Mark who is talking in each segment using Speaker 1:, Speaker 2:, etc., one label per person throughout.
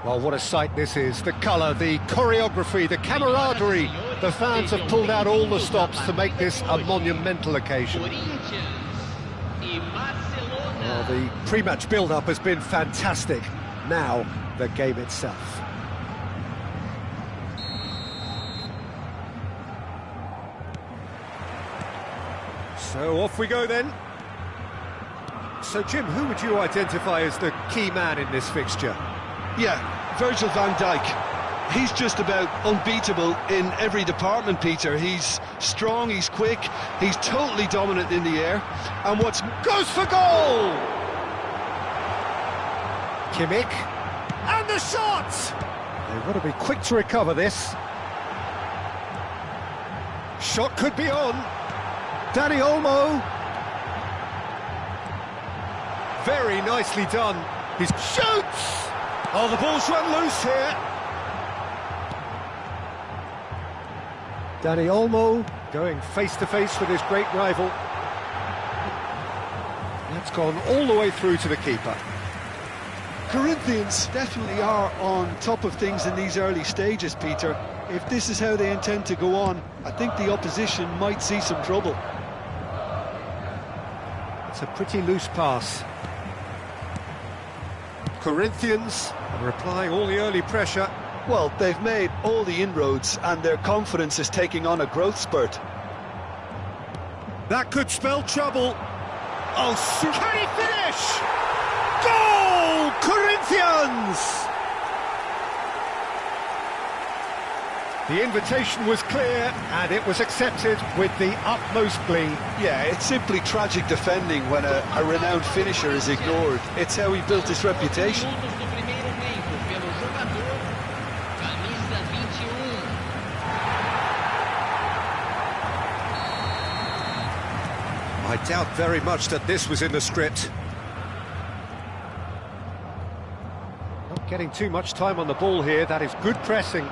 Speaker 1: Well, what a sight this is. The colour, the choreography, the camaraderie. The fans have pulled out all the stops to make this a monumental occasion. Well, the pre-match build-up has been fantastic. Now, the game itself. So off we go then. So Jim, who would you identify as the key man in this fixture?
Speaker 2: Yeah, Virgil van Dijk. He's just about unbeatable in every department, Peter. He's strong, he's quick, he's totally dominant in the air. And
Speaker 1: goes for goal! Kimmich, and the shot! They've got to be quick to recover this. Shot could be on. Dani Olmo. Very nicely done. He shoots! Oh, the ball's run loose here. Dani Olmo going face-to-face with his great rival. That's gone all the way through to the keeper.
Speaker 2: Corinthians definitely are on top of things in these early stages, Peter. If this is how they intend to go on, I think the opposition might see some trouble.
Speaker 1: It's a pretty loose pass. Corinthians are applying all the early pressure.
Speaker 2: Well, they've made all the inroads and their confidence is taking on a growth spurt.
Speaker 1: That could spell trouble. Oh, can he finish? Goal! Corinthians! The invitation was clear and it was accepted with the utmost glee.
Speaker 2: Yeah, it's simply tragic defending when a renowned finisher is ignored. It's how he built his reputation.
Speaker 1: I doubt very much that this was in the script. Not getting too much time on the ball here, that is good pressing.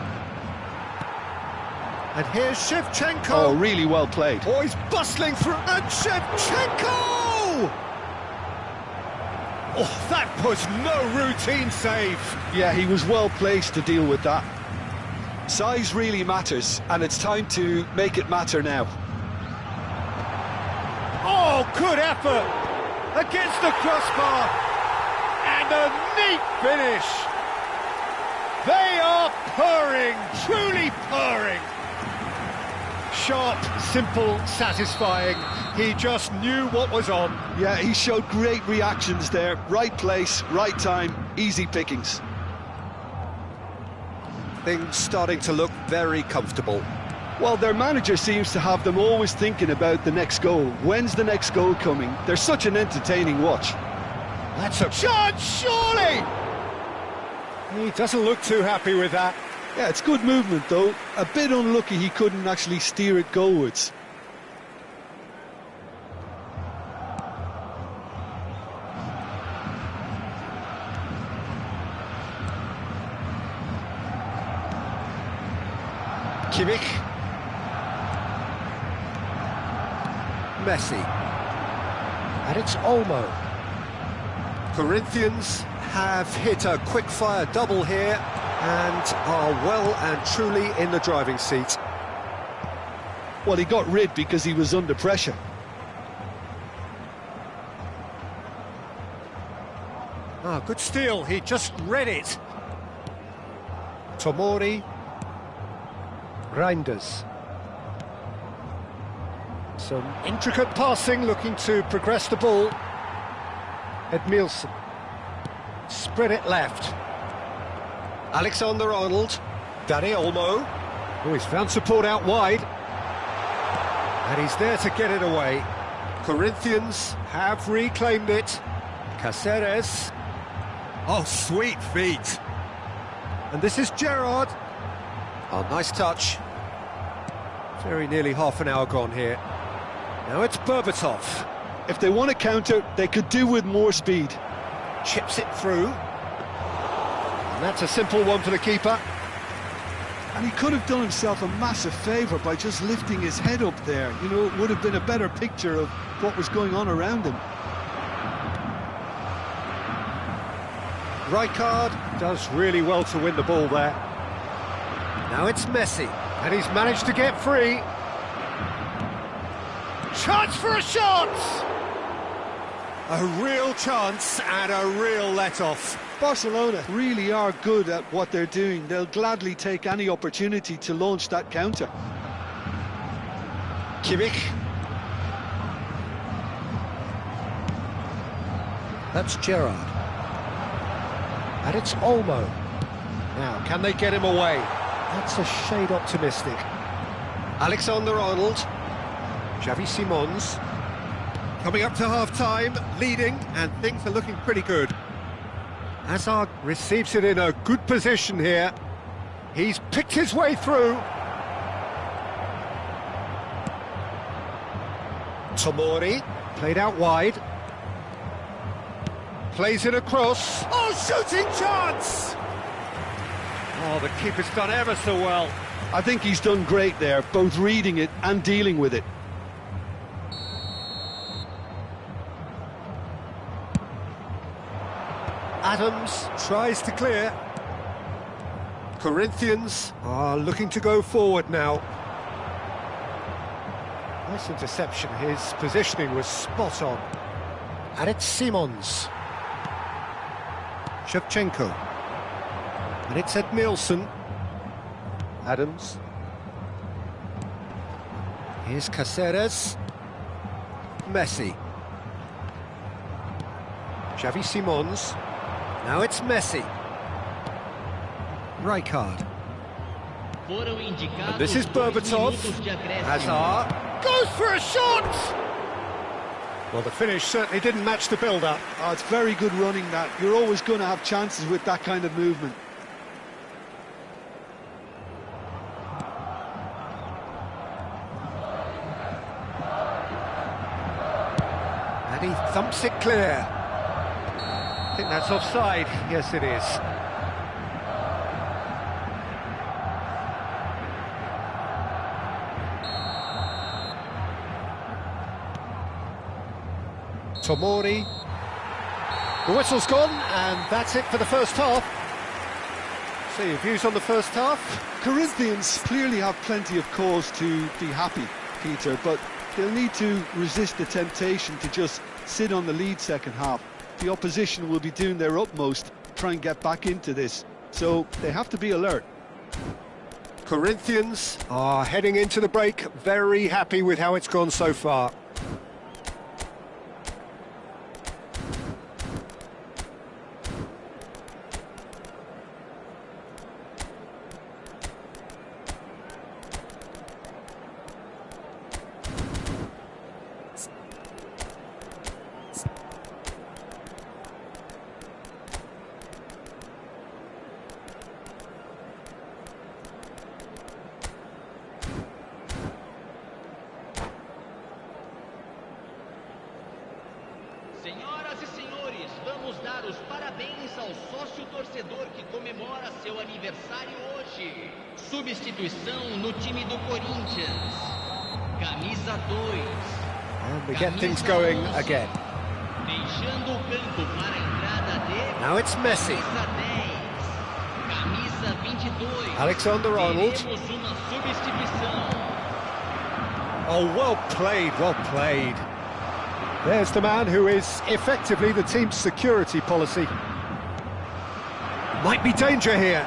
Speaker 1: And here's Shevchenko.
Speaker 2: Oh, really well played.
Speaker 1: Oh, he's bustling through. And Shevchenko! Oh, that was no routine save.
Speaker 2: Yeah, he was well placed to deal with that. Size really matters, and it's time to make it matter now.
Speaker 1: Oh, good effort. Against the crossbar. And a neat finish. They are purring, truly purring. Sharp, simple, satisfying. He just knew what was on.
Speaker 2: Yeah, he showed great reactions there. Right place, right time, easy pickings.
Speaker 1: Things starting to look very comfortable.
Speaker 2: Well, their manager seems to have them always thinking about the next goal. When's the next goal coming? They're such an entertaining watch.
Speaker 1: That's a shot, surely! He doesn't look too happy with that.
Speaker 2: Yeah, it's good movement, though. A bit unlucky he couldn't actually steer it goalwards.
Speaker 1: Kimmich. Messi. And it's Olmo. Corinthians have hit a quick-fire double here and are well and truly in the driving seat.
Speaker 2: Well, he got rid because he was under pressure.
Speaker 1: Ah, good steal, he just read it. Tomori. Reinders. Some intricate passing, looking to progress the ball. Edmilson. Spread it left. Alexander-Arnold. Dani Olmo. Oh, he's found support out wide. And he's there to get it away. Corinthians have reclaimed it. Cáceres. Oh, sweet feet. And this is Gerrard. Oh, nice touch. Very nearly half an hour gone here. Now it's Berbatov.
Speaker 2: If they want to counter, they could do with more speed.
Speaker 1: Chips it through. And that's a simple one for the keeper.
Speaker 2: And he could have done himself a massive favour by just lifting his head up there. You know, it would have been a better picture of what was going on around him.
Speaker 1: Rijkaard does really well to win the ball there. Now it's Messi, and he's managed to get free. Chance for a shot! A real chance and a real let-off.
Speaker 2: Barcelona really are good at what they're doing. They'll gladly take any opportunity to launch that counter.
Speaker 1: Kimmich. That's Gerrard. And it's Olmo. Now, can they get him away? That's a shade optimistic. Alexander-Arnold. Xavi Simons. Coming up to half-time, leading, and things are looking pretty good. Hazard receives it in a good position here. He's picked his way through. Tomori, played out wide. Plays it across. Oh, shooting chance! Oh, the keeper's done ever so well.
Speaker 2: I think he's done great there, both reading it and dealing with it.
Speaker 1: Adams tries to clear. Corinthians are looking to go forward now. Nice interception, his positioning was spot on. And it's Simons. Shevchenko. And it's Edmilson. Adams. Here's Caceres. Messi. Xavi Simons. Now it's Messi. Rijkaard. And this is Berbatov. Hazard goes for a shot! Well, the finish certainly didn't match the build-up.
Speaker 2: Oh, it's very good running, that. You're always going to have chances with that kind of movement.
Speaker 1: And he thumps it clear. I think that's offside. Yes, it is. Tomori. The whistle's gone, and that's it for the first half. So your views on the first half?
Speaker 2: Corinthians clearly have plenty of cause to be happy, Peter, but they'll need to resist the temptation to just sit on the lead second half. The opposition will be doing their utmost to try and get back into this, so they have to be alert.
Speaker 1: Corinthians are heading into the break very happy with how it's gone so far.
Speaker 3: Senhoras e senhores, vamos dar os parabéns ao sócio-torcedor que comemora seu aniversário hoje. Substituição no time do Corinthians. Camisa 2.
Speaker 1: And we get things going again.
Speaker 3: Deixando o campo para a entrada de...
Speaker 1: Now it's Messi.
Speaker 3: Camisa 22.
Speaker 1: Alexander-Arnold.
Speaker 3: Teremos uma substituição.
Speaker 1: Oh, well played, well played. There's the man who is effectively the team's security policy. Might be danger here.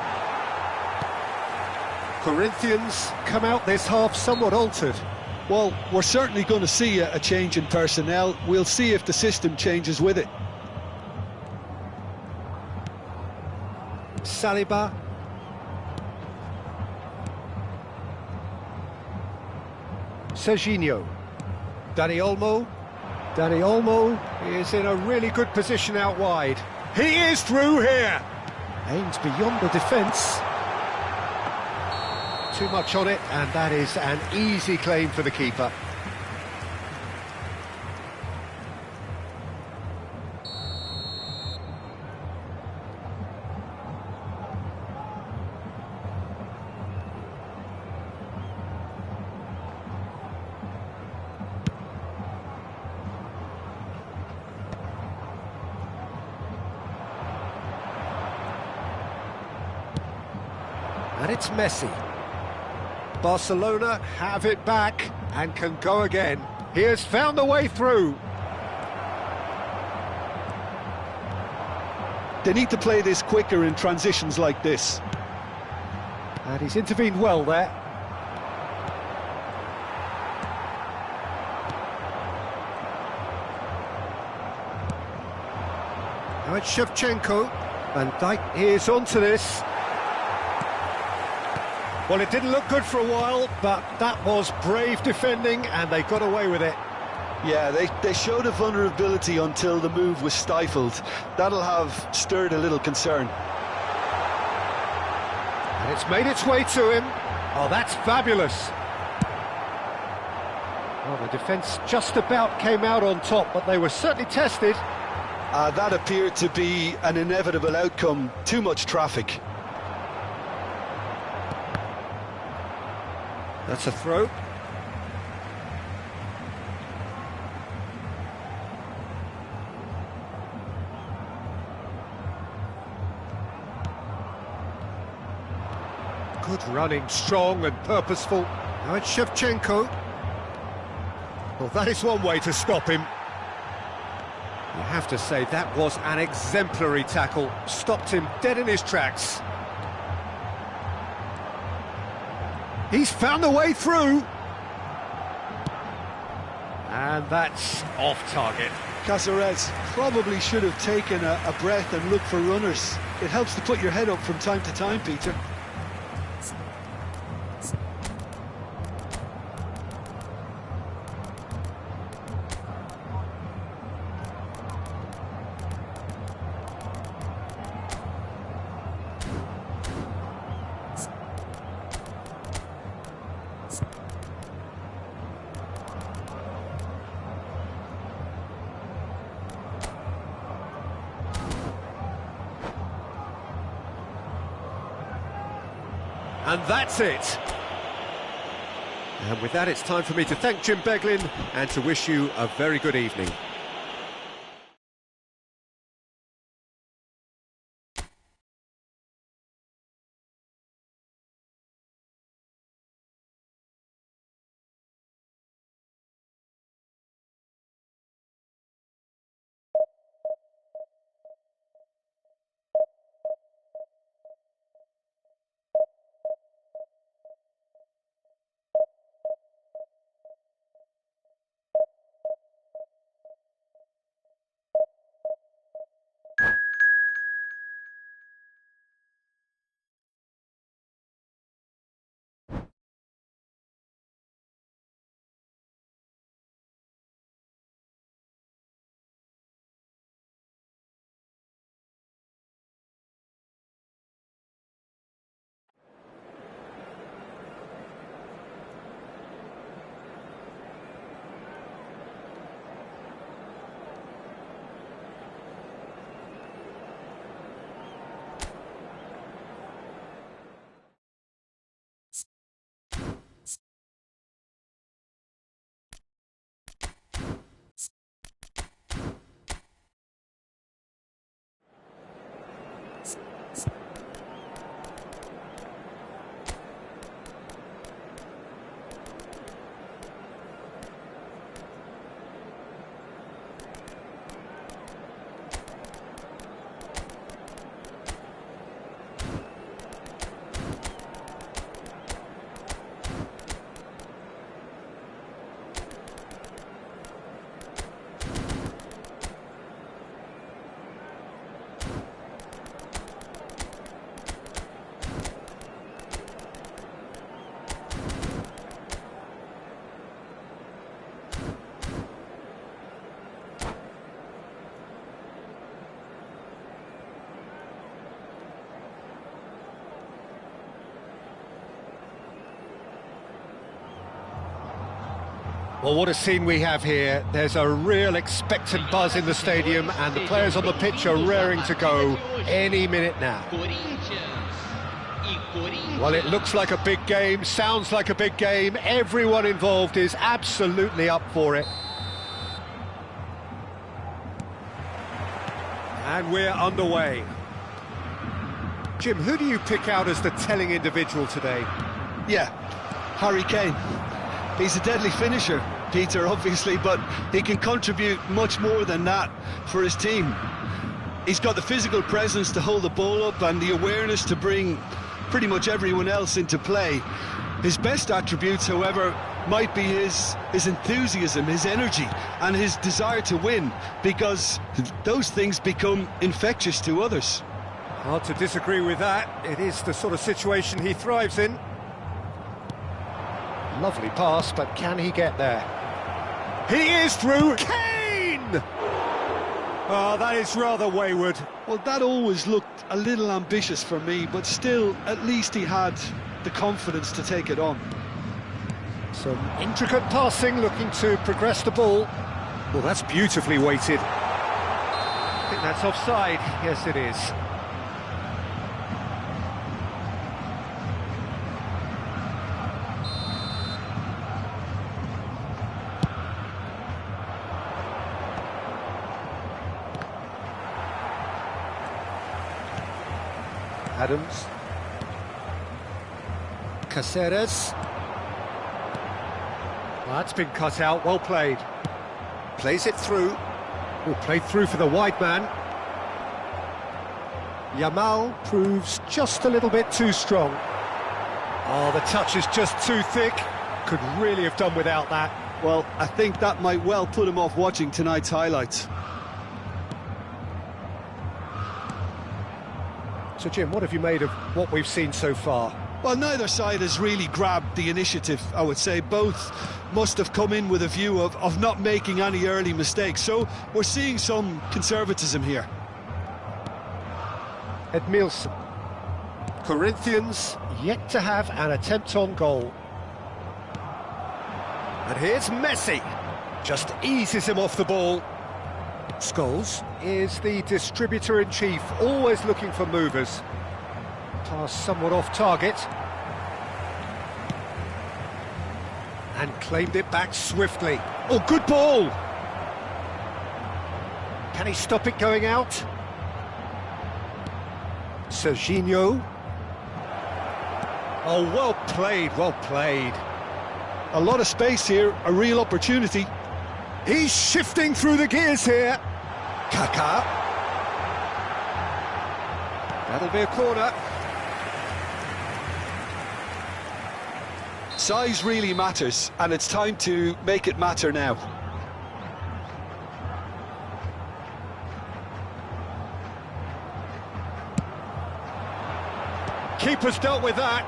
Speaker 1: Corinthians come out this half somewhat altered.
Speaker 2: Well, we're certainly going to see a change in personnel. We'll see if the system changes with it.
Speaker 1: Saliba. Serginho. Dani Olmo. Dani Olmo is in a really good position out wide. He is through here. Aims beyond the defence. Too much on it, and that is an easy claim for the keeper. it's Messi. Barcelona have it back and can go again. He has found a way through.
Speaker 2: They need to play this quicker in transitions like this.
Speaker 1: And he's intervened well there. Now it's Shevchenko. Van Dijk is onto this. Well, it didn't look good for a while, but that was brave defending, and they got away with it.
Speaker 2: Yeah, they showed a vulnerability until the move was stifled. That'll have stirred a little concern.
Speaker 1: And it's made its way to him. Oh, that's fabulous. Well, the defence just about came out on top, but they were certainly tested.
Speaker 2: That appeared to be an inevitable outcome. Too much traffic.
Speaker 1: That's a throw. Good running, strong and purposeful. Now it's Shevchenko. Well, that is one way to stop him. You have to say that was an exemplary tackle. Stopped him dead in his tracks. He's found a way through. And that's off target.
Speaker 2: Caceres probably should have taken a breath and looked for runners. It helps to put your head up from time to time, Peter.
Speaker 1: And that's it. And with that, it's time for me to thank Jim Beglin and to wish you a very good evening. Well, what a scene we have here. There's a real expectant buzz in the stadium, and the players on the pitch are raring to go any minute now. Well, it looks like a big game, sounds like a big game. Everyone involved is absolutely up for it. And we're underway. Jim, who do you pick out as the telling individual today?
Speaker 2: Yeah, Harry Kane. He's a deadly finisher, Peter, obviously, but he can contribute much more than that for his team. He's got the physical presence to hold the ball up and the awareness to bring pretty much everyone else into play. His best attributes, however, might be his enthusiasm, his energy, and his desire to win, because those things become infectious to others.
Speaker 1: Hard to disagree with that. It is the sort of situation he thrives in. Lovely pass, but can he get there? He is through! Kane! Oh, that is rather wayward.
Speaker 2: Well, that always looked a little ambitious for me, but still, at least he had the confidence to take it on.
Speaker 1: Some intricate passing, looking to progress the ball. Well, that's beautifully weighted. I think that's offside. Yes, it is. Adams. Caceres. Well, that's been cut out, well played. Plays it through. Oh, played through for the wide man. Yamal proves just a little bit too strong. Oh, the touch is just too thick. Could really have done without that.
Speaker 2: Well, I think that might well put him off watching tonight's highlights.
Speaker 1: So, Jim, what have you made of what we've seen so far?
Speaker 2: Well, neither side has really grabbed the initiative, I would say. Both must have come in with a view of not making any early mistakes. So we're seeing some conservatism here.
Speaker 1: Edmilson. Corinthians yet to have an attempt on goal. And here's Messi. Just eases him off the ball. Scholes is the distributor-in-chief, always looking for movers. Pass somewhat off target. And claimed it back swiftly. Oh, good ball! Can he stop it going out? Serginho. Oh, well played, well played.
Speaker 2: A lot of space here, a real opportunity.
Speaker 1: He's shifting through the gears here. Kaká. That'll be a corner.
Speaker 2: Size really matters, and it's time to make it matter now.
Speaker 1: Keeper's dealt with that.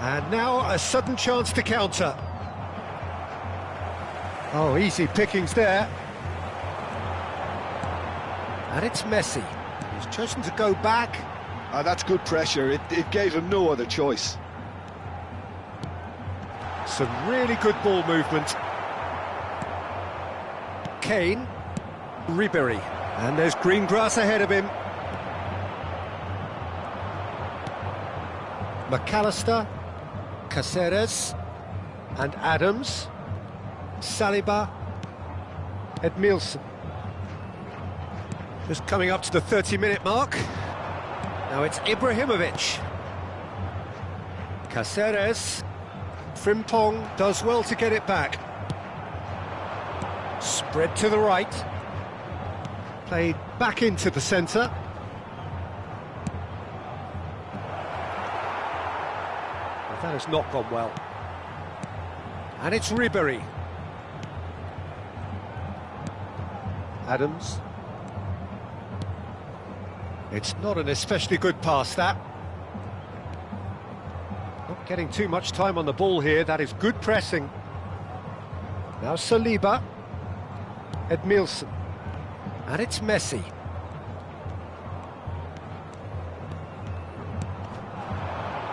Speaker 1: And now a sudden chance to counter. Oh, easy pickings there. And it's Messi. He's chosen to go back.
Speaker 2: That's good pressure. It gave him no other choice.
Speaker 1: Some really good ball movement. Kane. Ribery. And there's green grass ahead of him. McAllister. Caceres. And Adams. Saliba. Edmilson. Just coming up to the 30-minute mark. Now it's Ibrahimovic. Caceres. Frimpong does well to get it back. Spread to the right. Played back into the centre. Well, that has not gone well. And it's Ribery. Adams. It's not an especially good pass, that. Not getting too much time on the ball here. That is good pressing. Now Saliba. Edmilson. And it's Messi.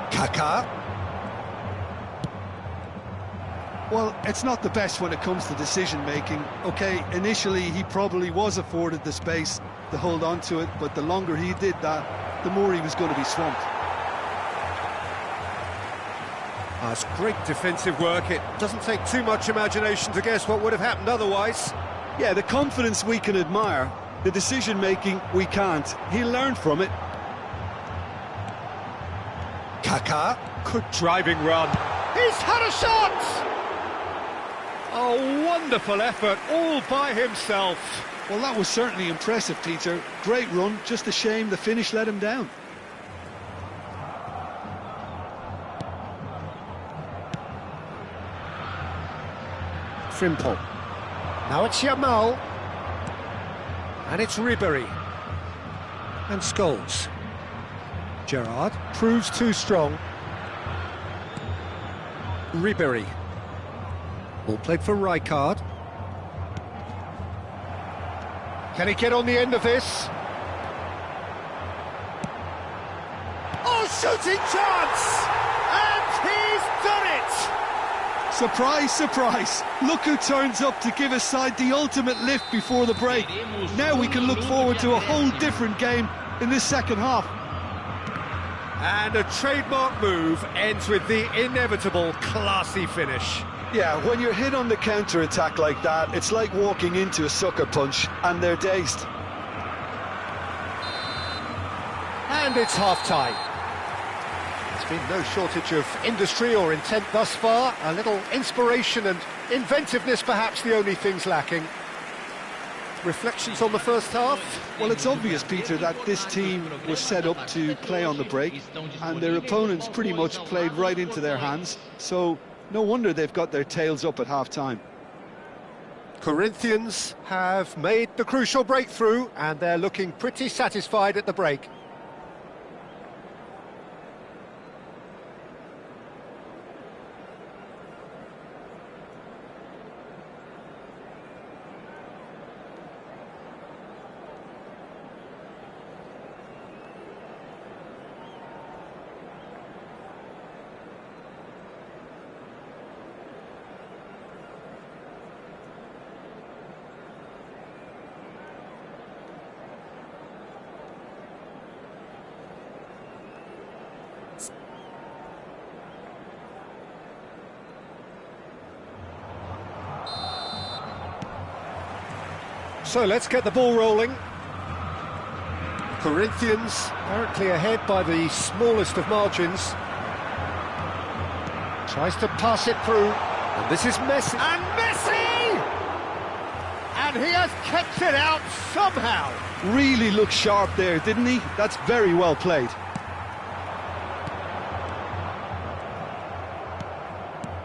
Speaker 1: Kaká.
Speaker 2: Well, it's not the best when it comes to decision-making. OK, initially he probably was afforded the space to hold on to it, but the longer he did that, the more he was going to be swamped.
Speaker 1: That's great defensive work. It doesn't take too much imagination to guess what would have happened otherwise.
Speaker 2: Yeah, the confidence we can admire, the decision-making we can't. He learned from it,
Speaker 1: Kaká, good driving run. He's had a shot! Oh, wonderful effort, all by himself.
Speaker 2: Well, that was certainly impressive, Peter. Great run, just a shame the finish let him down.
Speaker 1: Frimpong. Now it's Yamal. And it's Ribery. And Scholes. Gerrard proves too strong. Ribery. Ball played for Rijkaard. Can he get on the end of this? Oh, shooting chance! And he's done it!
Speaker 2: Surprise, surprise. Look who turns up to give his side the ultimate lift before the break. Now we can look forward to a whole different game in this second half.
Speaker 1: And a trademark move ends with the inevitable classy finish.
Speaker 2: Yeah, when you're hit on the counter-attack like that, it's like walking into a sucker punch, and they're dazed.
Speaker 1: And it's half-time. There's been no shortage of industry or intent thus far. A little inspiration and inventiveness, perhaps the only things lacking. Reflections on the first half?
Speaker 2: Well, it's obvious, Peter, that this team was set up to play on the break, and their opponents pretty much played right into their hands, so no wonder they've got their tails up at half-time.
Speaker 1: Corinthians have made the crucial breakthrough, and they're looking pretty satisfied at the break. So let's get the ball rolling. Corinthians apparently ahead by the smallest of margins. Tries to pass it through, and this is Messi. And Messi! And he has kept it out somehow.
Speaker 2: Really looked sharp there, didn't he? That's very well played.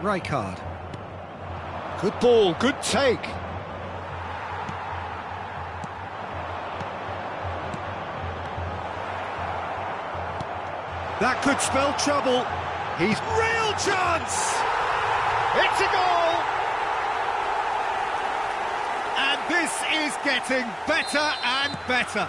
Speaker 1: Rijkaard. Good ball, good take. That could spell trouble. He's real chance! It's a goal! And this is getting better and better.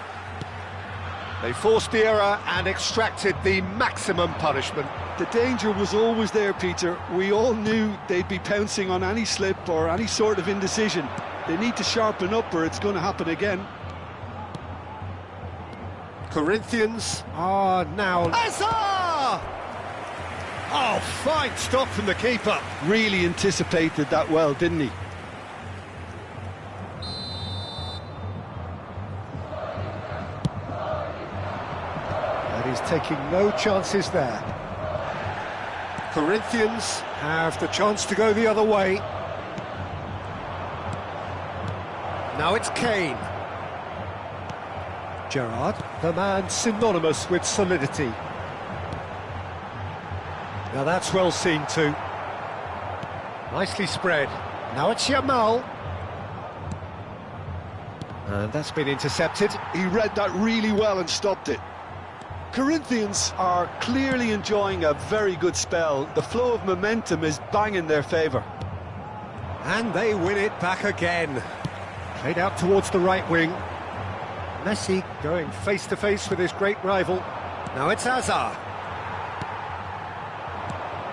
Speaker 1: They forced the error and extracted the maximum punishment.
Speaker 2: The danger was always there, Peter. We all knew they'd be pouncing on any slip or any sort of indecision. They need to sharpen up or it's going to happen again.
Speaker 1: Corinthians are now... Hazard! Oh, fine stop from the keeper.
Speaker 2: Really anticipated that well, didn't he?
Speaker 1: And he's taking no chances there. Corinthians have the chance to go the other way. Now it's Kane. Gerrard, the man synonymous with solidity. Now that's well seen too. Nicely spread. Now it's Yamal. And that's been intercepted.
Speaker 2: He read that really well and stopped it. Corinthians are clearly enjoying a very good spell. The flow of momentum is bang in their favour.
Speaker 1: And they win it back again. Played out towards the right wing. Messi going face-to-face with his great rival. Now it's Hazard.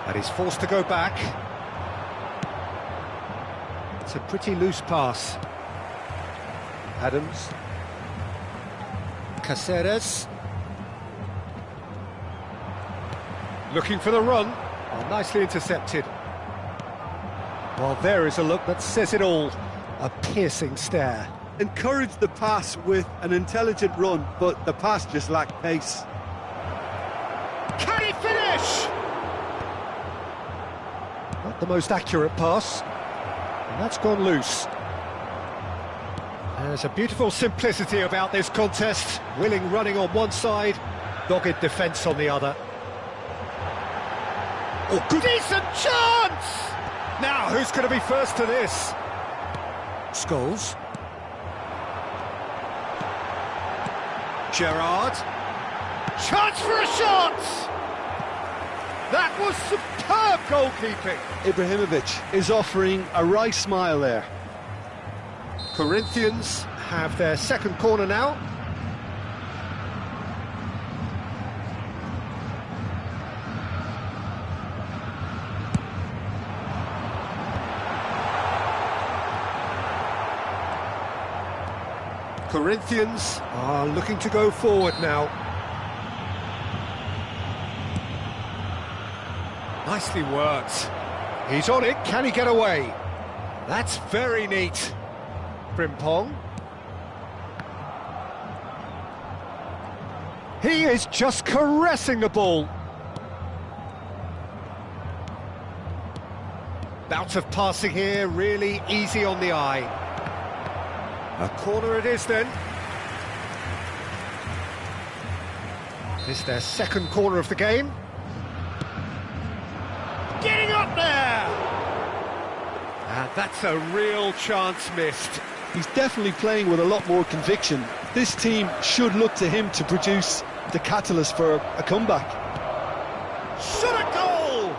Speaker 1: And he's forced to go back. It's a pretty loose pass. Adams. Cáceres. Looking for the run. Oh, nicely intercepted. Well, there is a look that says it all. A piercing stare.
Speaker 2: Encouraged the pass with an intelligent run, but the pass just lacked pace.
Speaker 1: Can he finish? Not the most accurate pass. And that's gone loose. There's a beautiful simplicity about this contest. Willing running on one side, dogged defence on the other. Oh, good. Decent chance! Now, who's going to be first to this? Scholes. Gerrard. Chance for a shot! That was superb goalkeeping.
Speaker 2: Ibrahimovic is offering a wry smile there.
Speaker 1: Corinthians have their second corner now. Corinthians are looking to go forward now. Nicely worked. He's on it, can he get away? That's very neat. Frimpong. He is just caressing the ball. Bout of passing here, really easy on the eye. A corner it is then. This is their second corner of the game. Getting up there! And that's a real chance missed.
Speaker 2: He's definitely playing with a lot more conviction. This team should look to him to produce the catalyst for a comeback.
Speaker 1: Shot a goal!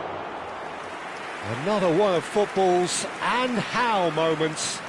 Speaker 1: Another one of football's and how moments.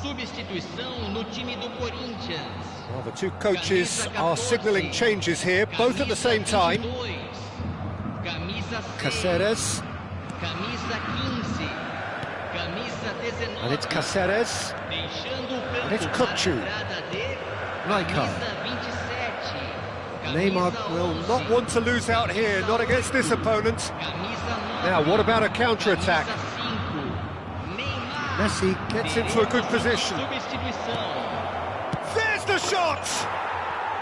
Speaker 3: Substituição no time do Corinthians.
Speaker 1: Well, the two coaches are signalling changes here, both at the same time. Caceres. And it's Caceres. And it's Kukçu. Rijkaard. Neymar will not want to lose out here, not against this opponent. Now, what about a counter-attack? Messi gets into a good position. There's the shot!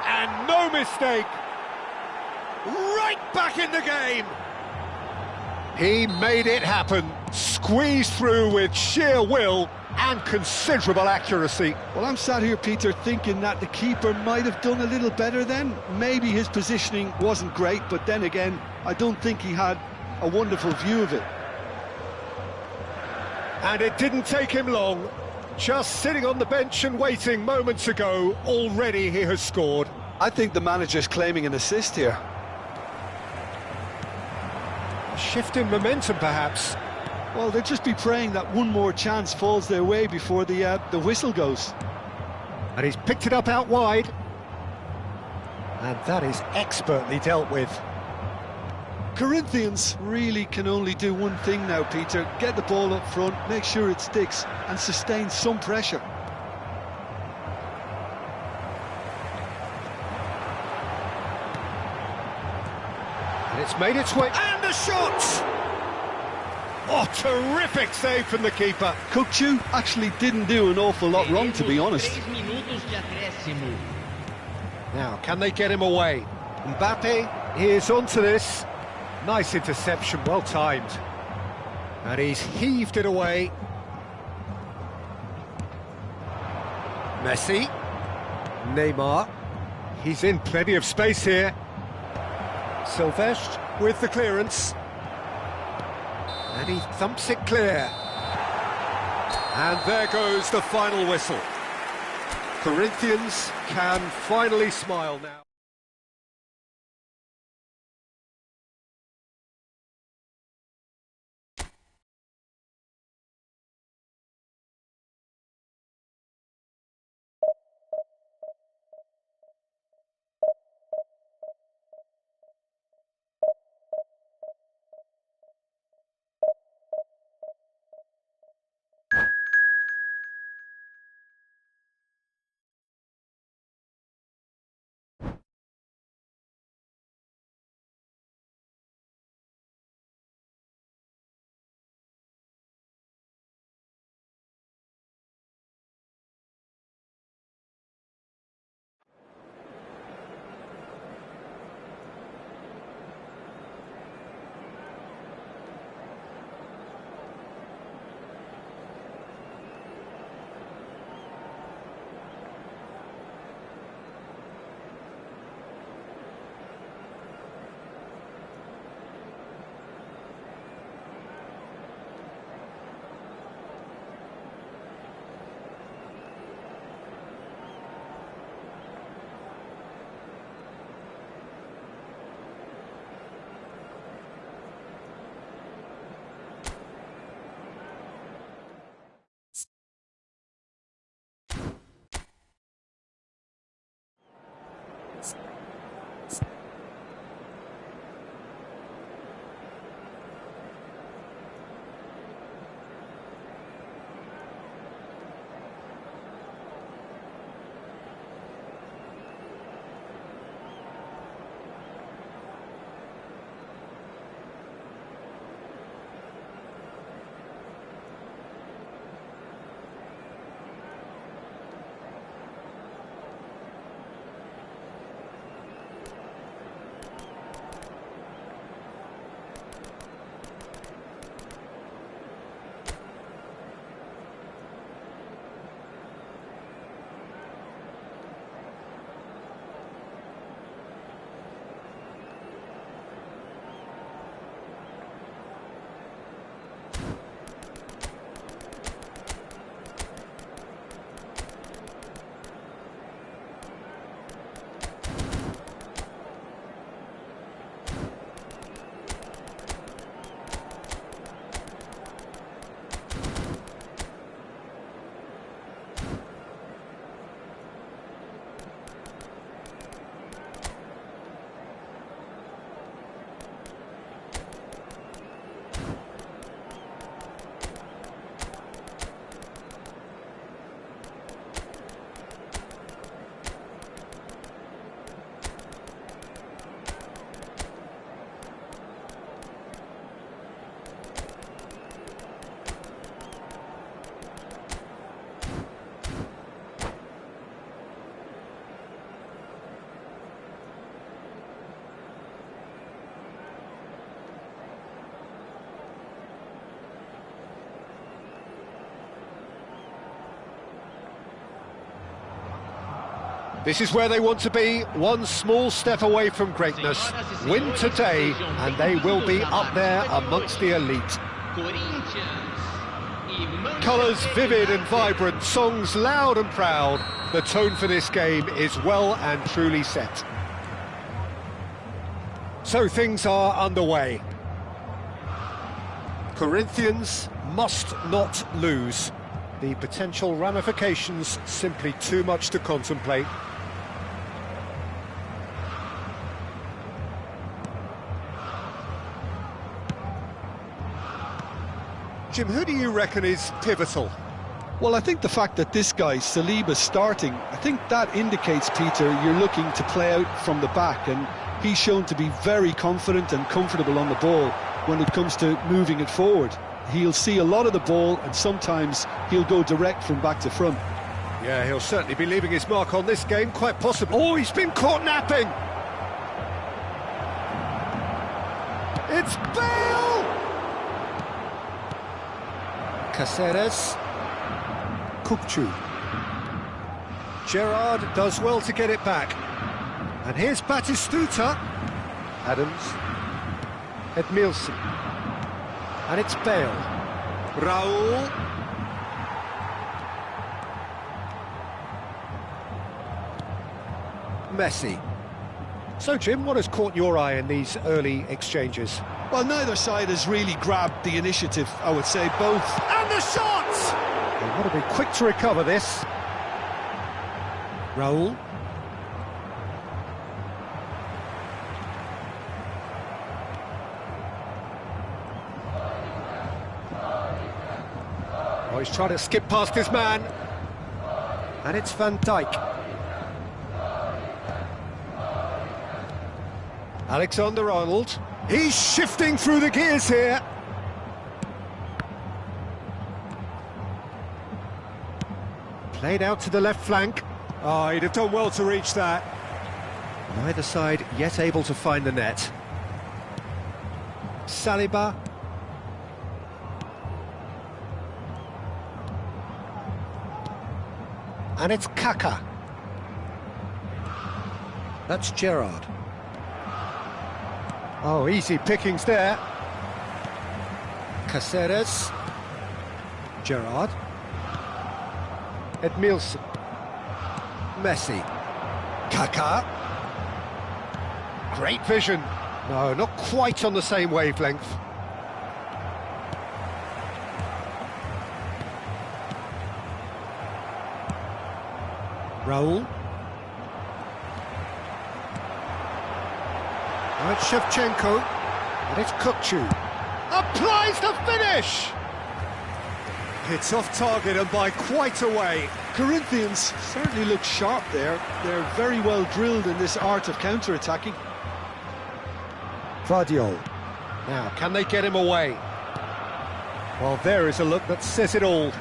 Speaker 1: And no mistake. Right back in the game. He made it happen. Squeezed through with sheer will and considerable accuracy.
Speaker 2: Well, I'm sat here, Peter, thinking that the keeper might have done a little better then. Maybe his positioning wasn't great, but then again, I don't think he had a wonderful view of it.
Speaker 1: And it didn't take him long. Just sitting on the bench and waiting moments ago, already he has scored.
Speaker 2: I think the manager's claiming an assist here.
Speaker 1: A shift in momentum, perhaps.
Speaker 2: Well, they'll just be praying that one more chance falls their way before the whistle goes.
Speaker 1: And he's picked it up out wide. And that is expertly dealt with.
Speaker 2: Corinthians really can only do one thing now, Peter. Get the ball up front, make sure it sticks, and sustain some pressure.
Speaker 1: And it's made its way, and the shot! Oh, terrific save from the keeper.
Speaker 2: Kukçu actually didn't do an awful lot wrong, to be honest.
Speaker 1: Now, can they get him away? Mbappe is onto this. Nice interception, well timed. And he's heaved it away. Messi. Neymar. He's in plenty of space here. Silvestre with the clearance. And he thumps it clear. And there goes the final whistle. Corinthians can finally smile now. This is where they want to be, one small step away from greatness. Win today, and they will be up there amongst the elite. Colours vivid and vibrant, songs loud and proud. The tone for this game is well and truly set. So things are underway. Corinthians must not lose. The potential ramifications simply too much to contemplate. Jim, who do you reckon is pivotal?
Speaker 2: Well, I think the fact that this guy, Saliba's starting, I think that indicates, Peter, you're looking to play out from the back, and he's shown to be very confident and comfortable on the ball when it comes to moving it forward. He'll see a lot of the ball, and sometimes he'll go direct from back to front.
Speaker 1: Yeah, he'll certainly be leaving his mark on this game, quite possibly. Oh, he's been caught napping! It's Bale! Caceres. Kukçu. Gerrard does well to get it back. And here's Batistuta. Adams. Edmilson. And it's Bale. Raul. Messi. So, Jim, what has caught your eye in these early exchanges?
Speaker 2: Well, neither side has really grabbed the initiative, I would say. Both.
Speaker 1: And the shot! They've got to be quick to recover this. Raul. Oh, he's trying to skip past his man. And it's Van Dijk. Alexander-Arnold. He's shifting through the gears here. Played out to the left flank. Oh, he'd have done well to reach that. Neither side yet able to find the net. Saliba. And it's Kaka. That's Gerrard. Oh, easy pickings there. Caceres. Gerrard. Edmilson. Messi. Kaka. Great vision. No, not quite on the same wavelength. Raul. Now it's Shevchenko, and it's Kukçu. Applies the finish! It's off target and by quite a way.
Speaker 2: Corinthians certainly look sharp there. They're very well drilled in this art of counter-attacking.
Speaker 1: Vardiol. Now, can they get him away? Well, there is a look that says it all.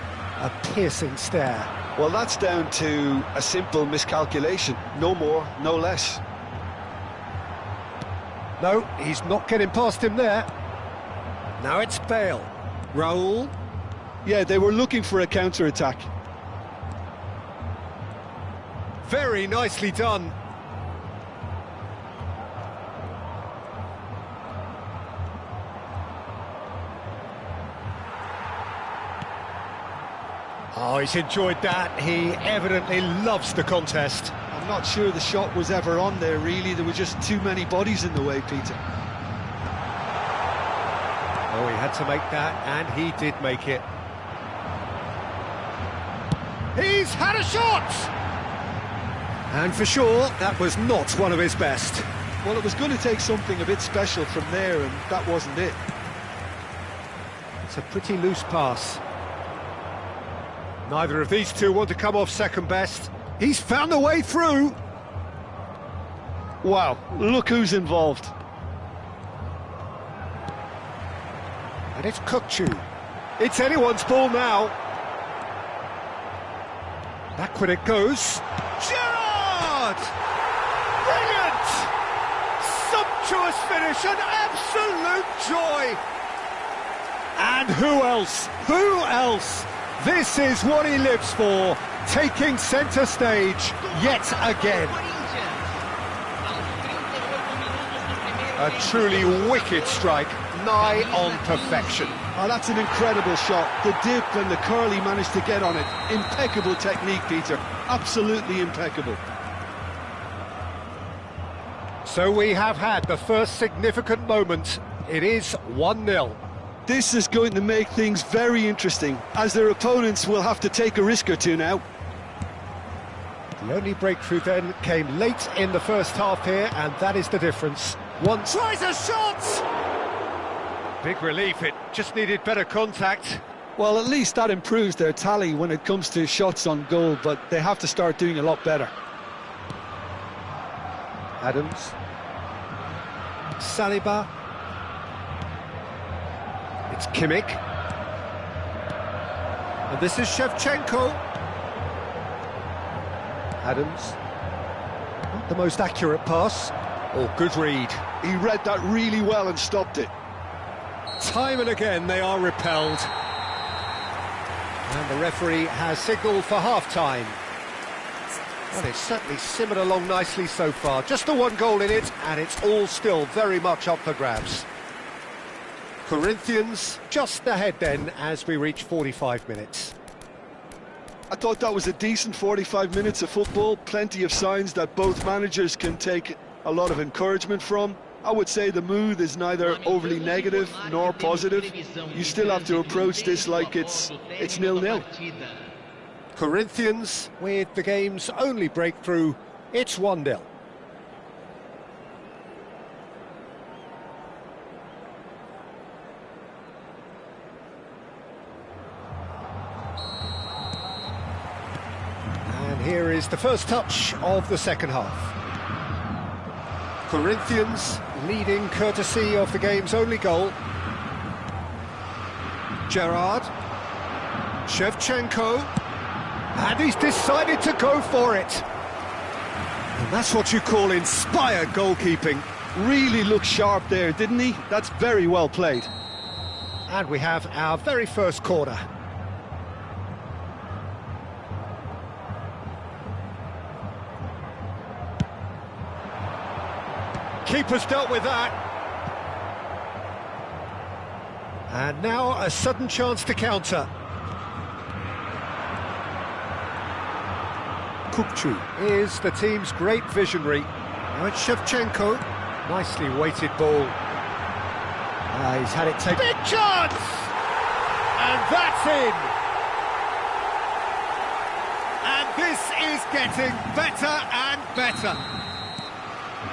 Speaker 1: A piercing stare.
Speaker 2: Well, that's down to a simple miscalculation. No more, no less.
Speaker 1: No, he's not getting past him there. Now it's Bale. Raul.
Speaker 2: Yeah, they were looking for a counter-attack.
Speaker 1: Very nicely done. Oh, he's enjoyed that. He evidently loves the contest.
Speaker 2: I'm not sure the shot was ever on there, really. There were just too many bodies in the way, Peter.
Speaker 1: Oh, he had to make that, and he did make it. He's had a shot! And for sure, that was not one of his best.
Speaker 2: Well, it was going to take something a bit special from there, and that wasn't it.
Speaker 1: It's a pretty loose pass. Neither of these two want to come off second best. He's found a way through.
Speaker 2: Wow, look who's involved.
Speaker 1: And it's Kukçu. It's anyone's ball now. Backward it goes. Gerrard! Brilliant! Sumptuous finish, an absolute joy! And who else? Who else? This is what he lives for. taking centre stage yet again. A truly wicked strike, nigh on perfection.
Speaker 2: Oh, that's an incredible shot. The dip and the curl he managed to get on it. Impeccable technique, Peter. Absolutely impeccable.
Speaker 1: So we have had the first significant moment. It is 1-0.
Speaker 2: This is going to make things very interesting, as their opponents will have to take a risk or two now.
Speaker 1: The only breakthrough then came late in the first half here, and that is the difference. One tries a shot! Big relief, it just needed better contact.
Speaker 2: Well, at least that improves their tally when it comes to shots on goal, but they have to start doing a lot better.
Speaker 1: Adams. Saliba. It's Kimmich. And this is Shevchenko. Adams. Not the most accurate pass. Oh, good read.
Speaker 2: He read that really well and stopped it.
Speaker 1: Time and again they are repelled. And the referee has signalled for half-time. Well, it's certainly simmered along nicely so far. Just the one goal in it, and it's all still very much up for grabs. Corinthians just ahead then as we reach 45 minutes.
Speaker 2: I thought that was a decent 45 minutes of football. Plenty of signs that both managers can take a lot of encouragement from. I would say the mood is neither overly negative nor positive. You still have to approach this like it's 0-0.
Speaker 1: Corinthians with the game's only breakthrough, it's 1-0. And here is the first touch of the second half. Corinthians leading courtesy of the game's only goal. Gerrard. Shevchenko. And he's decided to go for it. And that's what you call inspired goalkeeping.
Speaker 2: Really looked sharp there, didn't he? That's very well played.
Speaker 1: And we have our very first corner. Keeper's dealt with that. And now a sudden chance to counter. Kukçu is the team's great visionary. Now it's Shevchenko. Nicely weighted ball. He's had it taken. Big chance! And that's in! And this is getting better and better.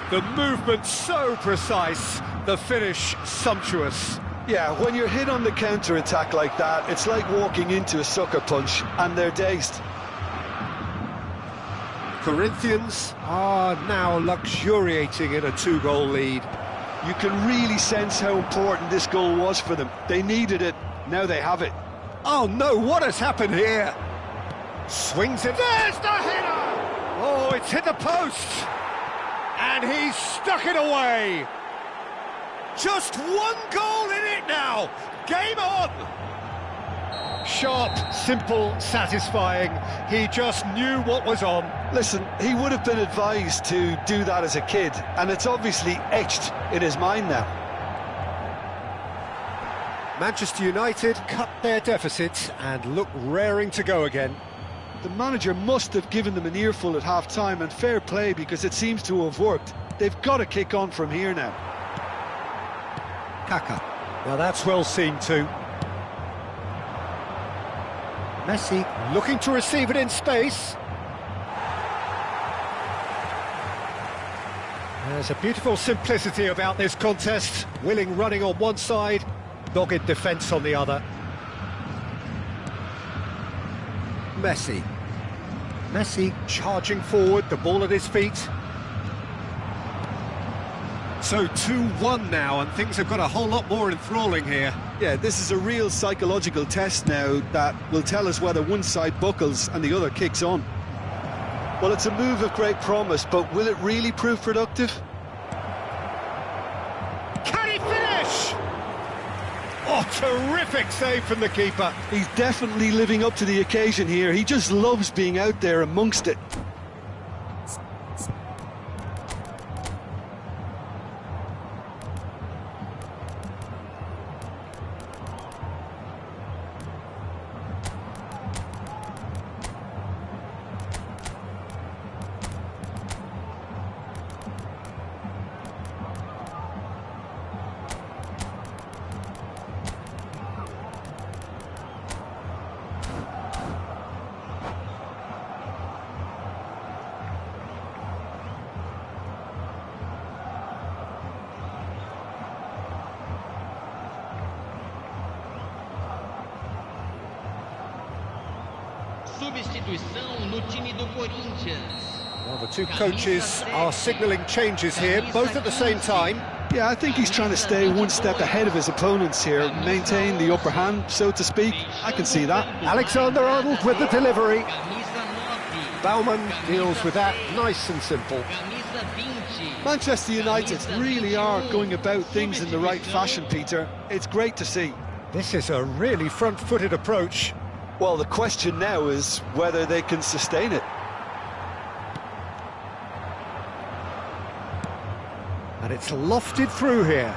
Speaker 1: The movement so precise, the finish sumptuous.
Speaker 2: Yeah, when you're hit on the counter-attack like that, it's like walking into a sucker punch, and they're dazed.
Speaker 1: Corinthians are now luxuriating in a 2-goal lead.
Speaker 2: You can really sense how important this goal was for them. They needed it, now they have it.
Speaker 1: Oh no, what has happened here? Swings it, there's the header! Oh, it's hit the post! And he's stuck it away! Just one goal in it now! Game on! Sharp, simple, satisfying. He just knew what was on.
Speaker 2: Listen, he would have been advised to do that as a kid, and it's obviously etched in his mind now.
Speaker 1: Manchester United cut their deficit and look raring to go again.
Speaker 2: The manager must have given them an earful at half-time, and fair play, because it seems to have worked. They've got to kick on from here now.
Speaker 1: Kaka. Well, that's well seen too. Messi looking to receive it in space. There's a beautiful simplicity about this contest. Willing running on one side, dogged defence on the other. Messi. Messi charging forward, the ball at his feet. So 2-1 now, and things have got a whole lot more enthralling here.
Speaker 2: Yeah, this is a real psychological test now that will tell us whether one side buckles and the other kicks on. Well, it's a move of great promise, but will it really prove productive?
Speaker 1: Can he finish? Oh, terrific save from the keeper.
Speaker 2: He's definitely living up to the occasion here. He just loves being out there amongst it.
Speaker 3: Substituição no time do Corinthians.
Speaker 1: Well, the two coaches are signalling changes here, both at the same time.
Speaker 2: Yeah, I think he's trying to stay one step ahead of his opponents here, maintain the upper hand, so to speak. I can see that.
Speaker 1: Alexander-Arnold with the delivery. Baumann deals with that, nice and simple.
Speaker 2: Manchester United really are going about things in the right fashion, Peter. It's great to see.
Speaker 1: This is a really front-footed approach.
Speaker 2: Well, the question now is whether they can sustain it.
Speaker 1: And it's lofted through here.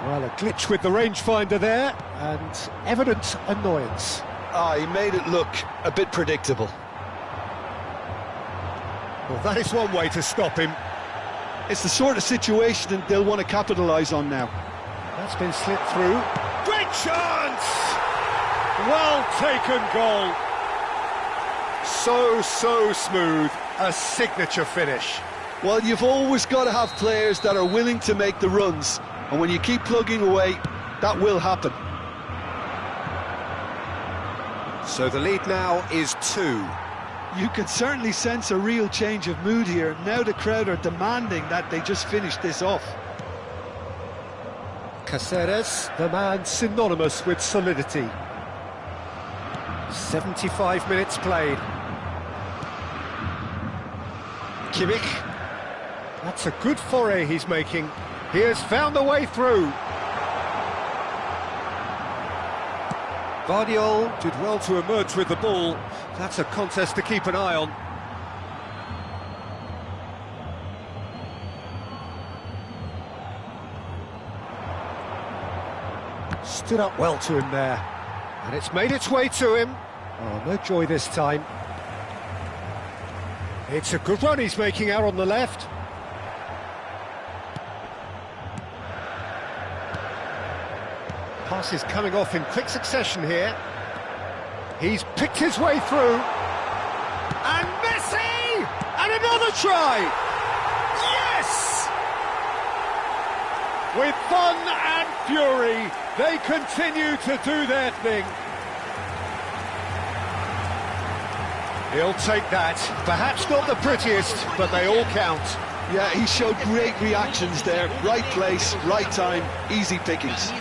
Speaker 1: Well, a glitch with the rangefinder there, and evident annoyance.
Speaker 2: He made it look a bit predictable.
Speaker 1: Well, that is one way to stop him.
Speaker 2: It's the sort of situation that they'll want to capitalise on now.
Speaker 1: That's been slipped through. Great chance! Well taken goal. So smooth. A signature finish.
Speaker 2: Well, you've always got to have players that are willing to make the runs. And when you keep plugging away, that will happen.
Speaker 1: So the lead now is 2.
Speaker 2: You can certainly sense a real change of mood here. Now the crowd are demanding that they just finish this off.
Speaker 1: Cáceres, the man synonymous with solidity. 75 minutes played. Kimmich. That's a good foray he's making. He has found a way through. Guardiola did well to emerge with the ball. That's a contest to keep an eye on. Stood up well to him there. And it's made its way to him. Oh, no joy this time. It's a good run he's making out on the left. Pass is coming off in quick succession here. He's picked his way through. And Messi! And another try! Yes! With fun and fury, they continue to do their thing. He'll take that. Perhaps not the prettiest, but they all count.
Speaker 2: Yeah, he showed great reactions there. Right place, right time, easy pickings.